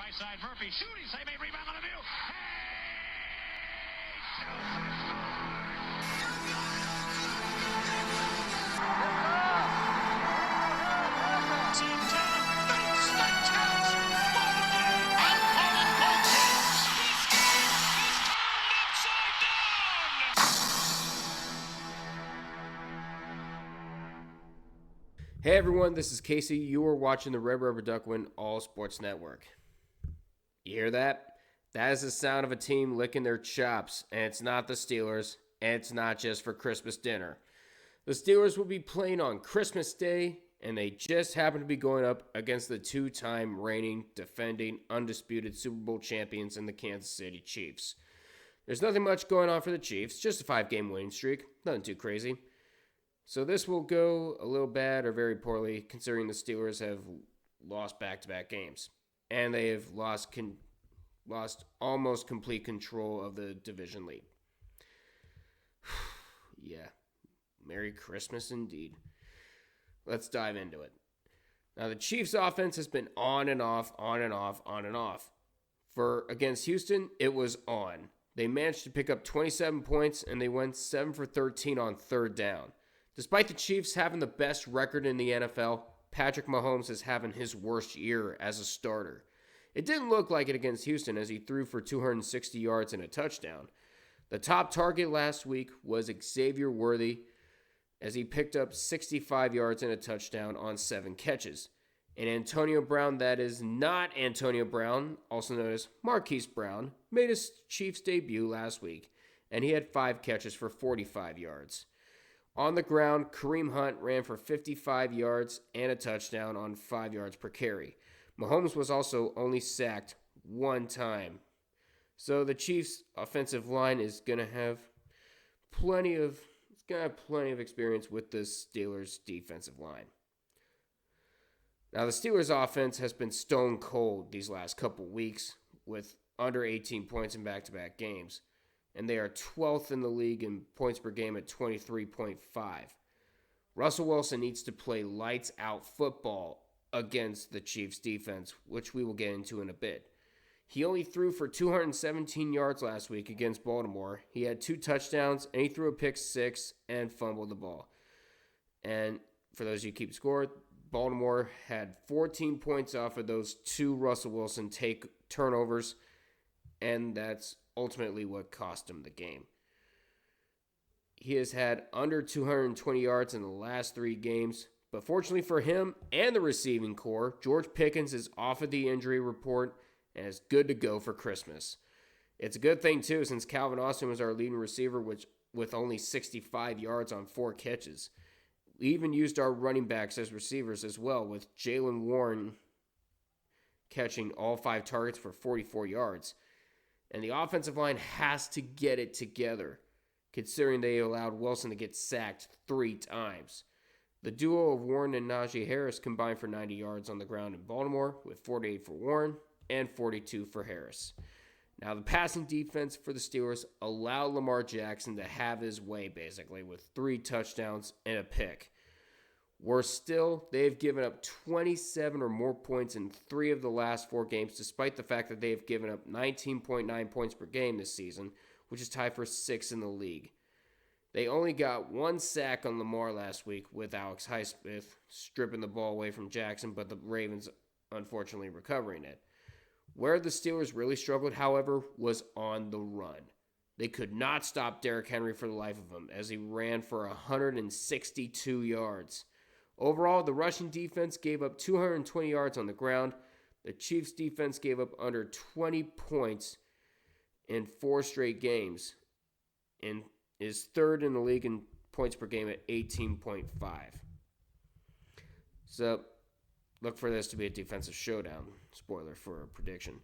high side. Murphy shooting, save a rebound on the view. Hey everyone, this is Casey. You are watching the Red Rubber Duckwind All Sports Network. You hear that? That is the sound of a team licking their chops, and it's not the Steelers, and it's not just for Christmas dinner. The Steelers will be playing on Christmas Day, and they just happen to be going up against the two-time reigning, defending, undisputed Super Bowl champions in the Kansas City Chiefs. There's nothing much going on for the Chiefs, just a 5-game winning streak, nothing too crazy. So this will go a little bad or very poorly, considering the Steelers have lost back-to-back games. And they have lost almost complete control of the division lead. Yeah, Merry Christmas indeed. Let's dive into it. Now the Chiefs' offense has been on and off. For against Houston, it was on. They managed to pick up 27 points, and they went 7 for 13 on third down. Despite the Chiefs having the best record in the NFL, Patrick Mahomes is having his worst year as a starter. It didn't look like it against Houston as he threw for 260 yards and a touchdown. The top target last week was Xavier Worthy as he picked up 65 yards and a touchdown on 7 catches. And Antonio Brown, that is not Antonio Brown, also known as Marquise Brown, made his Chiefs debut last week, and he had 5 catches for 45 yards. On the ground, Kareem Hunt ran for 55 yards and a touchdown on 5 yards per carry. Mahomes was also only sacked 1 time. So the Chiefs' offensive line is going to have plenty of experience with the Steelers' defensive line. Now the Steelers' offense has been stone cold these last couple weeks with under 18 points in back-to-back games. And they are 12th in the league in points per game at 23.5. Russell Wilson needs to play lights-out football against the Chiefs' defense, which we will get into in a bit. He only threw for 217 yards last week against Baltimore. He had 2 touchdowns, and he threw a pick 6 and fumbled the ball. And for those of you who keep score, Baltimore had 14 points off of those 2 Russell Wilson turnovers, and that's ultimately what cost him the game. He has had under 220 yards in the last 3 games, but fortunately for him and the receiving corps, George Pickens is off of the injury report and is good to go for Christmas. It's a good thing, too, since Calvin Austin was our leading receiver with only 65 yards on 4 catches. We even used our running backs as receivers as well, with Jaylen Warren catching all 5 targets for 44 yards. And the offensive line has to get it together, considering they allowed Wilson to get sacked 3 times. The duo of Warren and Najee Harris combined for 90 yards on the ground in Baltimore, with 48 for Warren and 42 for Harris. Now, the passing defense for the Steelers allowed Lamar Jackson to have his way, basically, with 3 touchdowns and a pick. Worse still, they've given up 27 or more points in 3 of the last 4 games, despite the fact that they've given up 19.9 points per game this season, which is tied for 6th in the league. They only got 1 sack on Lamar last week with Alex Highsmith stripping the ball away from Jackson, but the Ravens unfortunately recovering it. Where the Steelers really struggled, however, was on the run. They could not stop Derrick Henry for the life of him as he ran for 162 yards. Overall, the rushing defense gave up 220 yards on the ground. The Chiefs' defense gave up under 20 points in 4 straight games and is 3rd in the league in points per game at 18.5. So, look for this to be a defensive showdown. Spoiler for a prediction.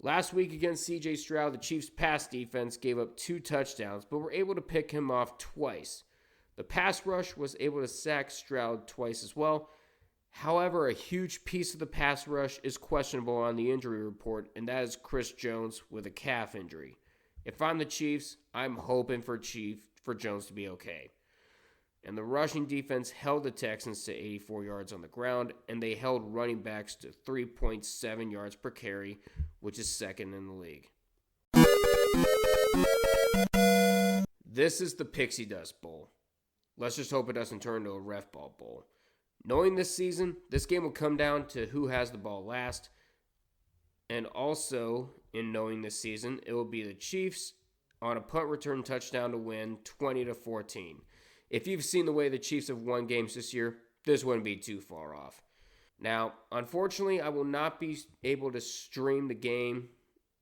Last week against C.J. Stroud, the Chiefs' pass defense gave up 2 touchdowns, but were able to pick him off twice. The pass rush was able to sack Stroud twice as well. However, a huge piece of the pass rush is questionable on the injury report, and that is Chris Jones with a calf injury. If I'm the Chiefs, I'm hoping for Jones to be okay. And the rushing defense held the Texans to 84 yards on the ground, and they held running backs to 3.7 yards per carry, which is second in the league. This is the Pixie Dust Bowl. Let's just hope it doesn't turn into a ref ball bowl. Knowing this season, this game will come down to who has the ball last. And also, in knowing this season, it will be the Chiefs on a punt return touchdown to win 20-14. If you've seen the way the Chiefs have won games this year, this wouldn't be too far off. Now, unfortunately, I will not be able to stream the game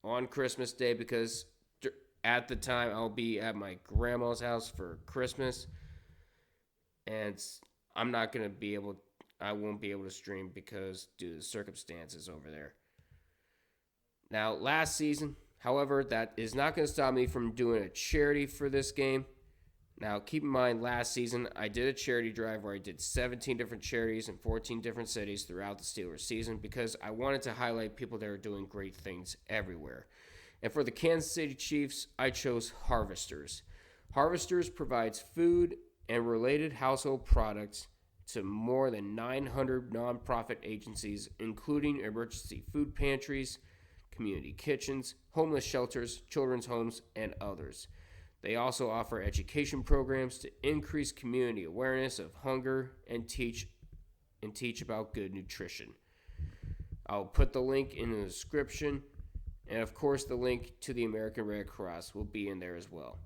on Christmas Day because at the time I'll be at my grandma's house for Christmas. And I won't be able to stream because due to the circumstances over there. Now, last season, however, that is not going to stop me from doing a charity for this game. Now, keep in mind, last season, I did a charity drive where I did 17 different charities in 14 different cities throughout the Steelers season because I wanted to highlight people that are doing great things everywhere. And for the Kansas City Chiefs, I chose Harvesters. Harvesters provides food and related household products to more than 900 nonprofit agencies, including emergency food pantries, community kitchens, homeless shelters, children's homes, and others. They also offer education programs to increase community awareness of hunger and teach about good nutrition. I'll put the link in the description, and of course the link to the American Red Cross will be in there as well.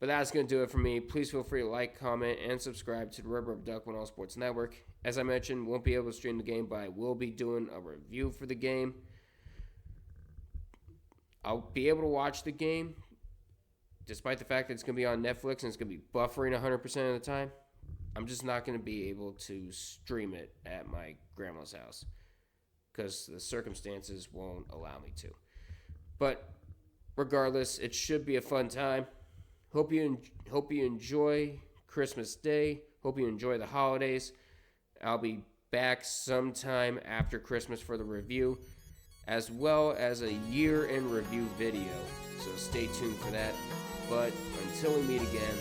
But that's going to do it for me. Please feel free to like, comment, and subscribe to the Red Rubber Duck All Sports Network. As I mentioned, won't be able to stream the game, but I will be doing a review for the game. I'll be able to watch the game, despite the fact that it's going to be on Netflix and it's going to be buffering 100% of the time. I'm just not going to be able to stream it at my grandma's house because the circumstances won't allow me to. But regardless, it should be a fun time. Hope you enjoy Christmas Day. Hope you enjoy the holidays. I'll be back sometime after Christmas for the review, as well as a year-end review video. So stay tuned for that. But until we meet again,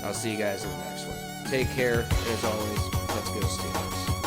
I'll see you guys in the next one. Take care, and as always, let's go Steelers.